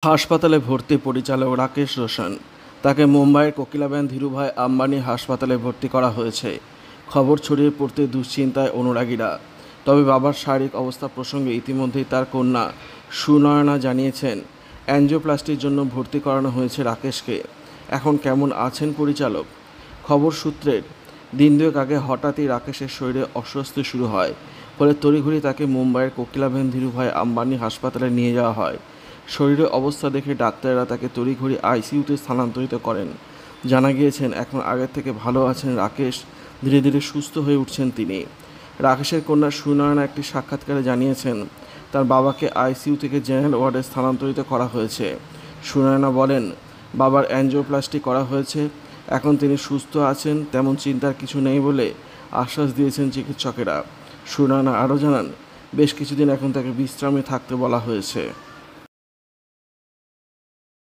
হাসপাতালে ভর্তি পরিচালক রাকেশ রোশন। তাকে মুম্বাইয়ের কোকিলাবেন ধীরুভাই আম্বানি হাসপাতালে ভর্তি করা হয়েছে। খবর ছড়িয়ে পড়তে দুশ্চিন্তায় অনুরাগীরা। তবে বাবার শারীরিক অবস্থা প্রসঙ্গে ইতিমধ্যেই তার কন্যা সুনয়না জানিয়েছেন, অ্যাঞ্জিওপ্লাস্টির জন্য ভর্তি করানো হয়েছে রাকেশকে। এখন কেমন আছেন পরিচালক? খবর সূত্রের দিন দুয়েক আগে হঠাৎই রাকেশের শরীরে অস্বস্তি শুরু হয়। ফলে তড়িঘড়ি তাকে মুম্বাইয়ের কোকিলাবেন ধীরুভাই আম্বানি হাসপাতালে নিয়ে যাওয়া হয়। শরীরের অবস্থা দেখে ডাক্তাররা তাকে তড়িঘড়ি আইসিইউতে স্থানান্তরিত করেন। জানা গিয়েছেন, এখন আগের থেকে ভালো আছেন রাকেশ। ধীরে ধীরে সুস্থ হয়ে উঠছেন তিনি। রাকেশের কন্যা সুনয়না একটি সাক্ষাৎকারে জানিয়েছেন, তার বাবাকে আইসিইউ থেকে জেনারেল ওয়ার্ডে স্থানান্তরিত করা হয়েছে। সুনয়না বলেন, বাবার অ্যাঞ্জিওপ্লাস্টি করা হয়েছে, এখন তিনি সুস্থ আছেন, তেমন চিন্তার কিছু নেই বলে আশ্বাস দিয়েছেন চিকিৎসকেরা। সুনয়না আরও জানান, বেশ কিছুদিন এখন তাকে বিশ্রামে থাকতে বলা হয়েছে।